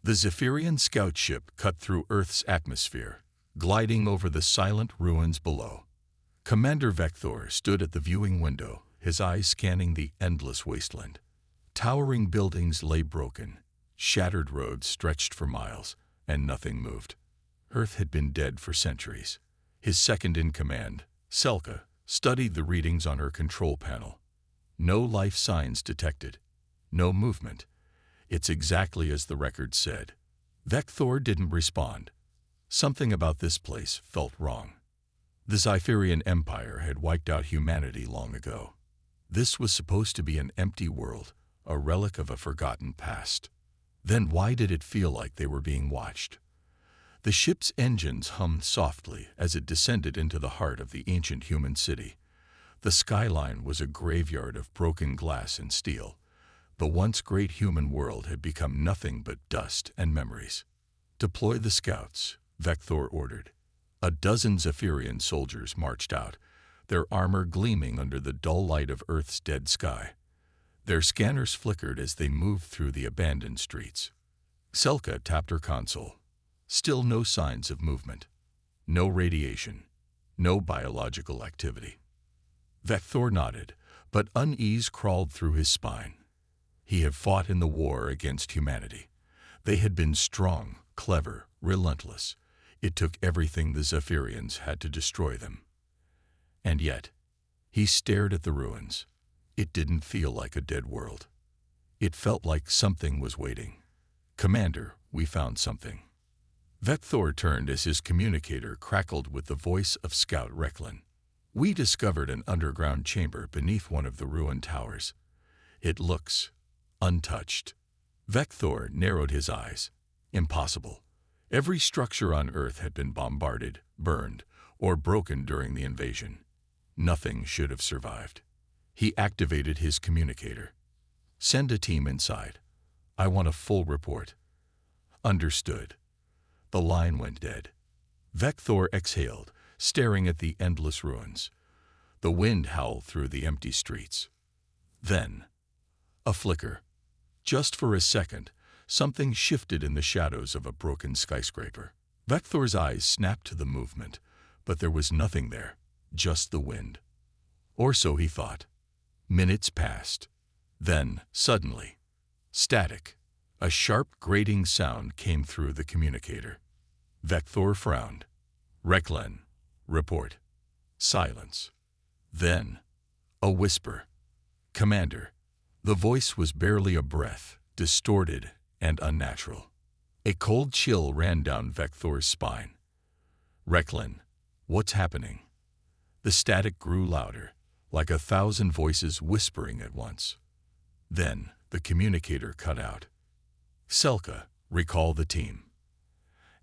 The Zephyrian scout ship cut through Earth's atmosphere, gliding over the silent ruins below. Commander Vector stood at the viewing window, his eyes scanning the endless wasteland. Towering buildings lay broken, shattered roads stretched for miles, and nothing moved. Earth had been dead for centuries. His second-in-command, Selka, studied the readings on her control panel. No life signs detected. No movement. It's exactly as the record said. Vector didn't respond. Something about this place felt wrong. The Zephyrian Empire had wiped out humanity long ago. This was supposed to be an empty world, a relic of a forgotten past. Then why did it feel like they were being watched? The ship's engines hummed softly as it descended into the heart of the ancient human city. The skyline was a graveyard of broken glass and steel. The once great human world had become nothing but dust and memories. "Deploy the scouts," Vector ordered. A dozen Zephyrian soldiers marched out, their armor gleaming under the dull light of Earth's dead sky. Their scanners flickered as they moved through the abandoned streets. Selka tapped her console. Still no signs of movement. No radiation. No biological activity. Vector nodded, but unease crawled through his spine. He had fought in the war against humanity. They had been strong, clever, relentless. It took everything the Zephyrians had to destroy them. And yet, he stared at the ruins. It didn't feel like a dead world. It felt like something was waiting. "Commander, we found something." Vector turned as his communicator crackled with the voice of Scout Recklin. "We discovered an underground chamber beneath one of the ruined towers. It looks untouched." Vector narrowed his eyes. Impossible. Every structure on Earth had been bombarded, burned, or broken during the invasion. Nothing should have survived. He activated his communicator. "Send a team inside. I want a full report." "Understood." The line went dead. Vector exhaled, staring at the endless ruins. The wind howled through the empty streets. Then, a flicker. Just for a second, something shifted in the shadows of a broken skyscraper. Vector's eyes snapped to the movement, but there was nothing there, just the wind. Or so he thought. Minutes passed. Then, suddenly, static. A sharp, grating sound came through the communicator. Vector frowned. "Recklin, report." Silence. Then, a whisper. "Commander." The voice was barely a breath, distorted and unnatural. A cold chill ran down Vector's spine. "Recklin, what's happening?" The static grew louder, like 1,000 voices whispering at once. Then the communicator cut out. "Selka, recall the team."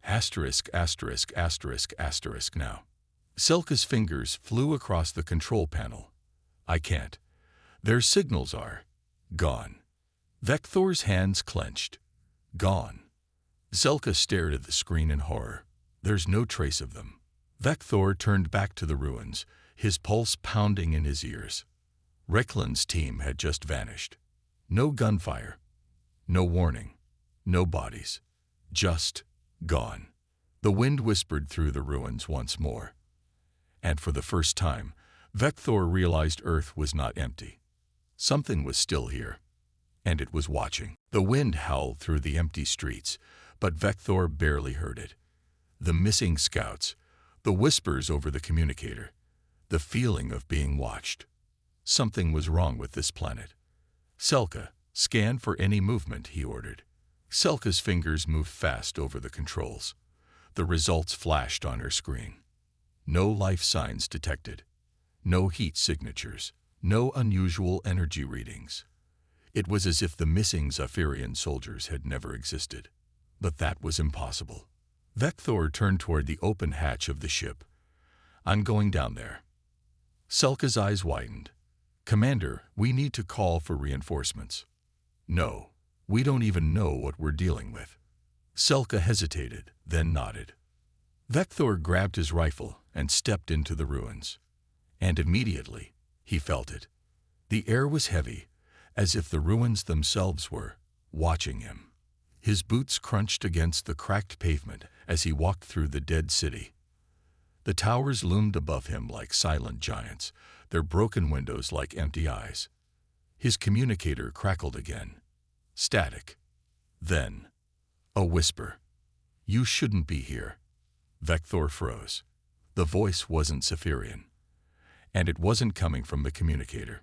Asterisk, asterisk, asterisk, asterisk now. Selka's fingers flew across the control panel. "I can't. Their signals are gone." Vector's hands clenched. Gone. Selka stared at the screen in horror. "There's no trace of them." Vector turned back to the ruins, his pulse pounding in his ears. Recklin's team had just vanished. No gunfire. No warning. No bodies. Just gone. The wind whispered through the ruins once more. And for the first time, Vector realized Earth was not empty. Something was still here, and it was watching. The wind howled through the empty streets, but Vector barely heard it. The missing scouts, the whispers over the communicator, the feeling of being watched. Something was wrong with this planet. "Selka, scan for any movement," he ordered. Selka's fingers moved fast over the controls. The results flashed on her screen. No life signs detected. No heat signatures. No unusual energy readings. It was as if the missing Zephyrian soldiers had never existed. But that was impossible. Vector turned toward the open hatch of the ship. "I'm going down there." Selka's eyes widened. "Commander, we need to call for reinforcements." "No, we don't even know what we're dealing with." Selka hesitated, then nodded. Vector grabbed his rifle and stepped into the ruins. And immediately, he felt it. The air was heavy, as if the ruins themselves were watching him. His boots crunched against the cracked pavement as he walked through the dead city. The towers loomed above him like silent giants, their broken windows like empty eyes. His communicator crackled again. Static. Then, a whisper. "You shouldn't be here." Vector froze. The voice wasn't Zephyrian. And it wasn't coming from the communicator.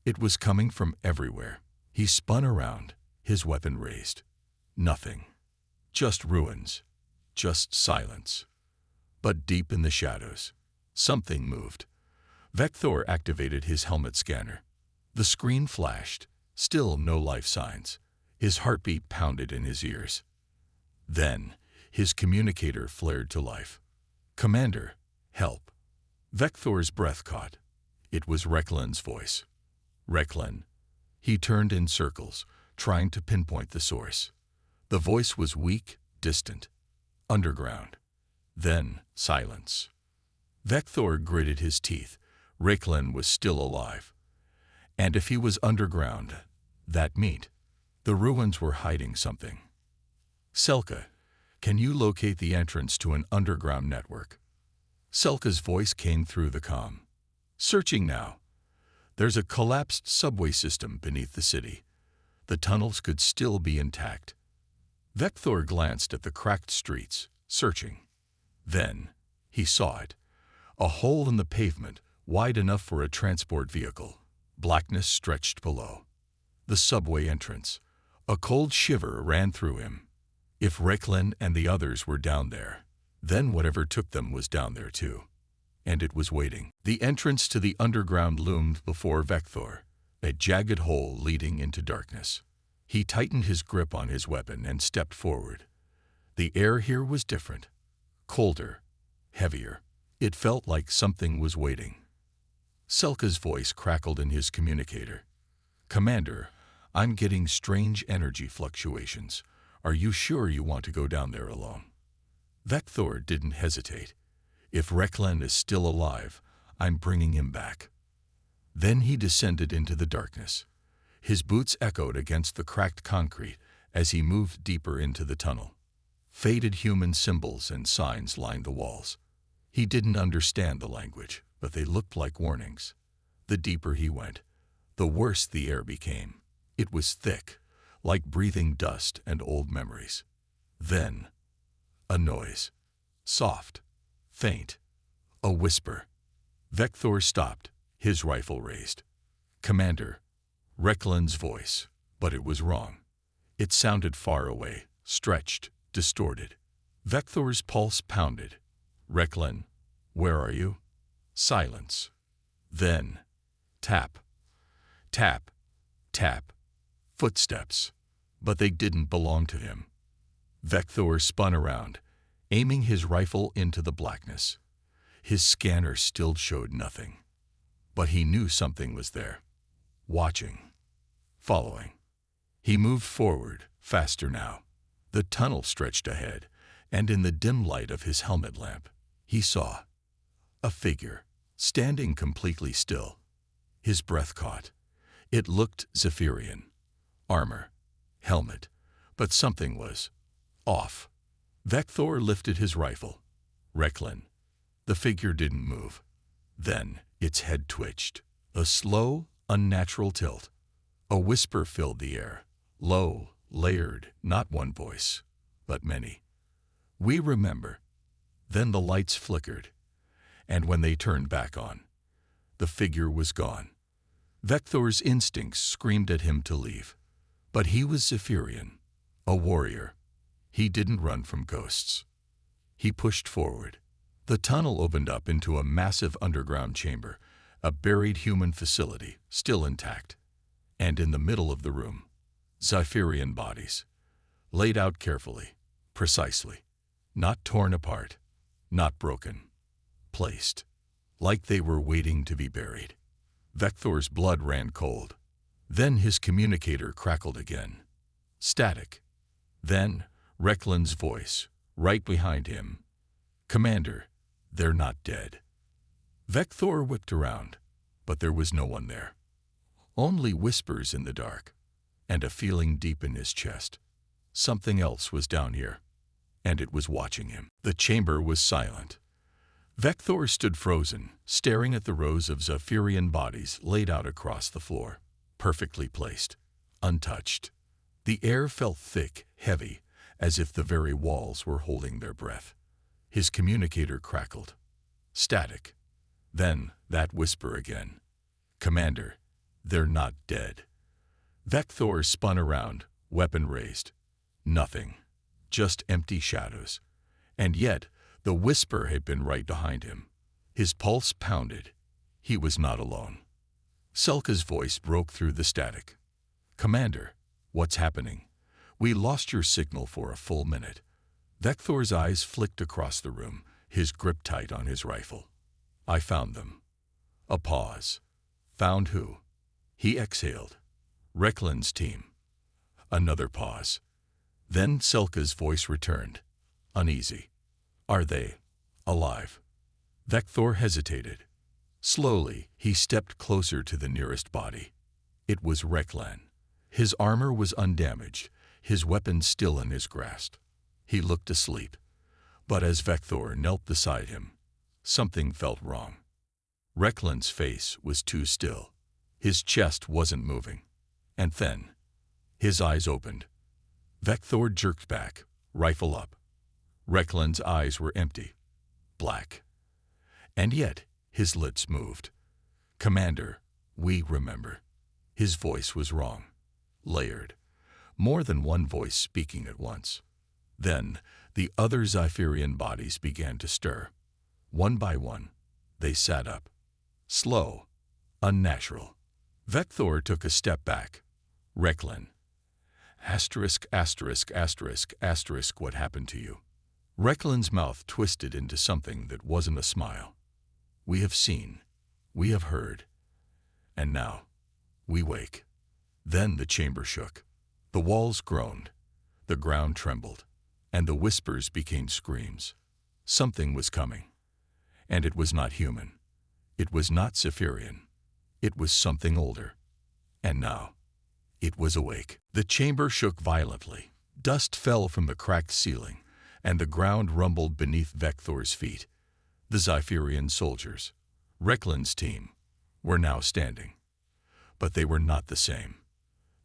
It was coming from everywhere. He spun around, his weapon raised. Nothing. Just ruins. Just silence. But deep in the shadows, something moved. Vector activated his helmet scanner. The screen flashed, still no life signs. His heartbeat pounded in his ears. Then, his communicator flared to life. "Commander, help." Vector's breath caught. It was Recklin's voice. Recklin. He turned in circles, trying to pinpoint the source. The voice was weak, distant. Underground. Then, silence. Vector gritted his teeth. Recklin was still alive. And if he was underground, that meant the ruins were hiding something. "Selka, can you locate the entrance to an underground network?" Selka's voice came through the comm. "Searching now. There's a collapsed subway system beneath the city. The tunnels could still be intact." Vector glanced at the cracked streets, searching. Then, he saw it. A hole in the pavement, wide enough for a transport vehicle. Blackness stretched below. The subway entrance. A cold shiver ran through him. If Recklin and the others were down there, then whatever took them was down there too. And it was waiting. The entrance to the underground loomed before Vector, a jagged hole leading into darkness. He tightened his grip on his weapon and stepped forward. The air here was different. Colder. Heavier. It felt like something was waiting. Selka's voice crackled in his communicator. "Commander, I'm getting strange energy fluctuations. Are you sure you want to go down there alone?" Vector didn't hesitate. "If Recklin is still alive, I'm bringing him back." Then he descended into the darkness. His boots echoed against the cracked concrete as he moved deeper into the tunnel. Faded human symbols and signs lined the walls. He didn't understand the language, but they looked like warnings. The deeper he went, the worse the air became. It was thick, like breathing dust and old memories. Then, a noise. Soft. Faint. A whisper. Vector stopped, his rifle raised. "Commander." Recklin's voice, but it was wrong. It sounded far away, stretched, distorted. Vector's pulse pounded. "Recklin, where are you?" Silence. Then, tap. Tap. Tap. Footsteps. But they didn't belong to him. Vector spun around, aiming his rifle into the blackness. His scanner still showed nothing. But he knew something was there. Watching. Following. He moved forward, faster now. The tunnel stretched ahead, and in the dim light of his helmet lamp, he saw a figure, standing completely still. His breath caught. It looked Zephyrian. Armor. Helmet. But something was off. Vector lifted his rifle. Recklin. The figure didn't move. Then its head twitched. A slow, unnatural tilt. A whisper filled the air. Low, layered, not one voice, but many. "We remember." Then the lights flickered. And when they turned back on, the figure was gone. Vector's instincts screamed at him to leave. But he was Zephyrian, a warrior. He didn't run from ghosts. He pushed forward. The tunnel opened up into a massive underground chamber, a buried human facility, still intact. And in the middle of the room, Zephyrian bodies, laid out carefully, precisely, not torn apart, not broken, placed, like they were waiting to be buried. Vector's blood ran cold. Then his communicator crackled again. Static. Then Recklin's voice, right behind him. "Commander, they're not dead." Vector whipped around, but there was no one there. Only whispers in the dark, and a feeling deep in his chest. Something else was down here, and it was watching him. The chamber was silent. Vector stood frozen, staring at the rows of Zephyrian bodies laid out across the floor, perfectly placed, untouched. The air felt thick, heavy, as if the very walls were holding their breath. His communicator crackled. Static. Then that whisper again. "Commander, they're not dead." Vector spun around, weapon raised. Nothing. Just empty shadows. And yet, the whisper had been right behind him. His pulse pounded. He was not alone. Selka's voice broke through the static. "Commander, what's happening? We lost your signal for a full minute." Vector's eyes flicked across the room, his grip tight on his rifle. "I found them." A pause. "Found who?" He exhaled. "Recklin's team." Another pause. Then Selka's voice returned, uneasy. "Are they alive?" Vector hesitated. Slowly, he stepped closer to the nearest body. It was Recklin. His armor was undamaged, his weapon still in his grasp. He looked asleep. But as Vector knelt beside him, something felt wrong. Recklin's face was too still. His chest wasn't moving. And then, his eyes opened. Vector jerked back, rifle up. Recklin's eyes were empty, black. And yet, his lips moved. "Commander, we remember." His voice was wrong, layered. More than one voice speaking at once. Then, the other Zephyrian bodies began to stir. One by one, they sat up. Slow, unnatural. Vector took a step back. "Recklin. Asterisk, asterisk, asterisk, asterisk, what happened to you?" Recklin's mouth twisted into something that wasn't a smile. "We have seen. We have heard. And now, we wake." Then the chamber shook. The walls groaned. The ground trembled. And the whispers became screams. Something was coming. And it was not human. It was not Zephyrian. It was something older. And now, it was awake. The chamber shook violently. Dust fell from the cracked ceiling, and the ground rumbled beneath Vector's feet. The Zephyrian soldiers, Recklin's team, were now standing. But they were not the same.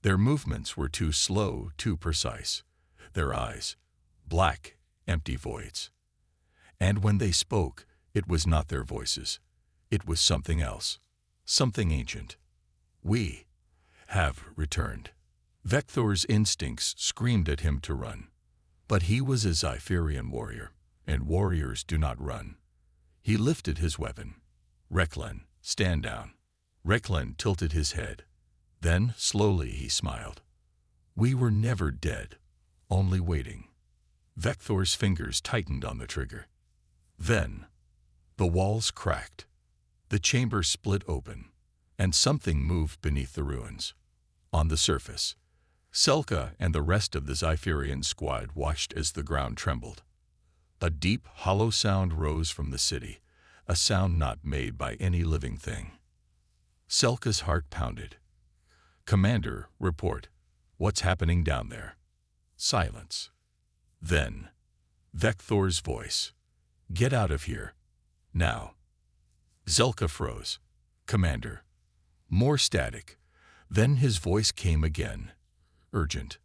Their movements were too slow, too precise. Their eyes, black, empty voids. And when they spoke, it was not their voices. It was something else, something ancient. "We have returned." Vector's instincts screamed at him to run. But he was a Zephyrian warrior, and warriors do not run. He lifted his weapon. "Recklin, stand down." Recklin tilted his head. Then, slowly, he smiled. "We were never dead, only waiting." Vector's fingers tightened on the trigger. Then, the walls cracked. The chamber split open, and something moved beneath the ruins. On the surface, Selka and the rest of the Zephyrian squad watched as the ground trembled. A deep, hollow sound rose from the city, a sound not made by any living thing. Selka's heart pounded. "Commander, report. What's happening down there?" Silence. Then, Vector's voice. "Get out of here. Now." Selka froze. "Commander." More static. Then his voice came again. Urgent.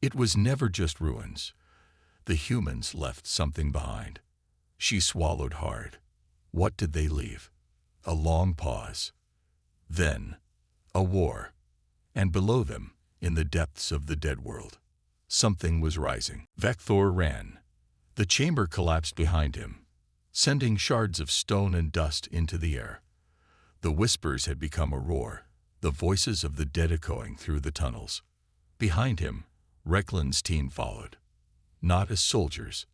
It was never just ruins. The humans left something behind. She swallowed hard. What did they leave? A long pause. Then, a war. And below them, in the depths of the dead world, something was rising. Vector ran. The chamber collapsed behind him, sending shards of stone and dust into the air. The whispers had become a roar, the voices of the dead echoing through the tunnels. Behind him, Recklin's team followed. Not as soldiers,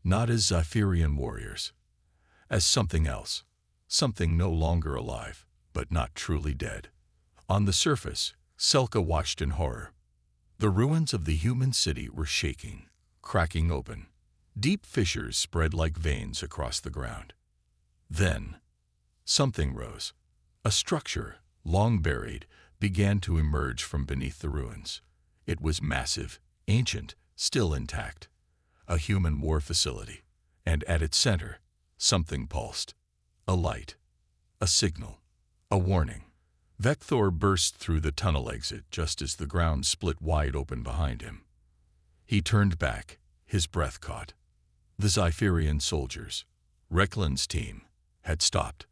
not as Zephyrian warriors, as something else, something no longer alive, but not truly dead. On the surface, Selka watched in horror. The ruins of the human city were shaking, cracking open. Deep fissures spread like veins across the ground. Then, something rose. A structure, long buried, began to emerge from beneath the ruins. It was massive, ancient, still intact, a human war facility, and at its center, something pulsed. A light, a signal, a warning. Vector burst through the tunnel exit just as the ground split wide open behind him. He turned back, his breath caught. The Zypherian soldiers, Recklin's team, had stopped.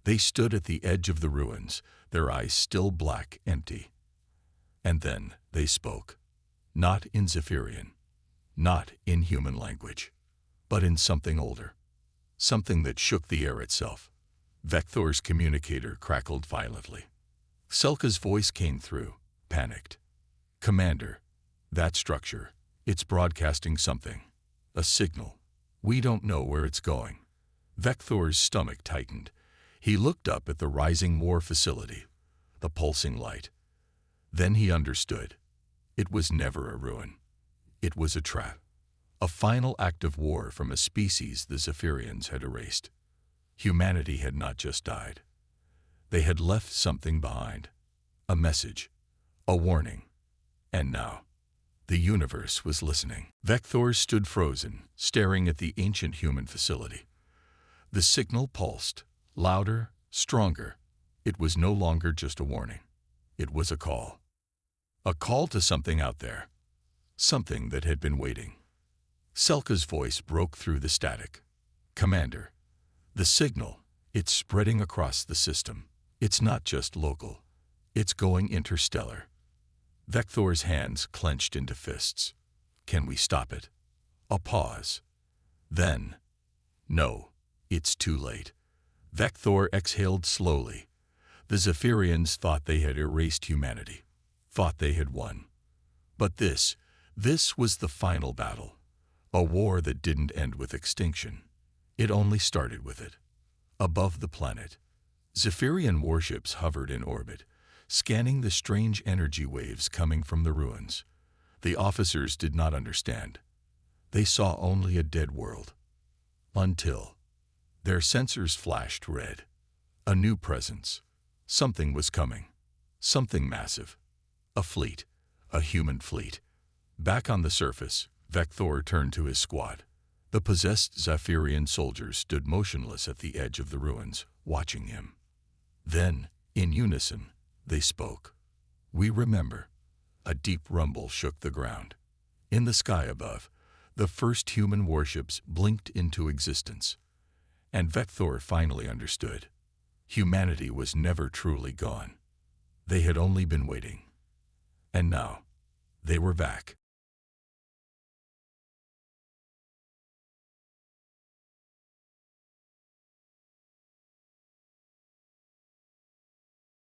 They stood at the edge of the ruins, their eyes still black, empty. And then they spoke. Not in Zypherian, not in human language, but in something older. Something that shook the air itself. Vector's communicator crackled violently. Selka's voice came through, panicked. "Commander, that structure, it's broadcasting something. A signal. We don't know where it's going." Vector's stomach tightened. He looked up at the rising war facility, the pulsing light. Then he understood. It was never a ruin. It was a trap. A final act of war from a species the Zypherians had erased. Humanity had not just died. They had left something behind. A message. A warning. And now, the universe was listening. Vector stood frozen, staring at the ancient human facility. The signal pulsed, louder, stronger. It was no longer just a warning. It was a call. A call to something out there. Something that had been waiting. Selka's voice broke through the static. "Commander, the signal, it's spreading across the system. It's not just local. It's going interstellar." Vector's hands clenched into fists. "Can we stop it?" A pause. Then, "No, it's too late." Vector exhaled slowly. The Zypherians thought they had erased humanity, thought they had won. But this was the final battle. A war that didn't end with extinction. It only started with it. Above the planet, Zypherian warships hovered in orbit, scanning the strange energy waves coming from the ruins. The officers did not understand. They saw only a dead world. Until their sensors flashed red. A new presence. Something was coming. Something massive. A fleet. A human fleet. Back on the surface, Vector turned to his squad. The possessed Zypherian soldiers stood motionless at the edge of the ruins, watching him. Then, in unison, they spoke. "We remember." A deep rumble shook the ground. In the sky above, the first human warships blinked into existence. And Vector finally understood. Humanity was never truly gone. They had only been waiting. And now, they were back.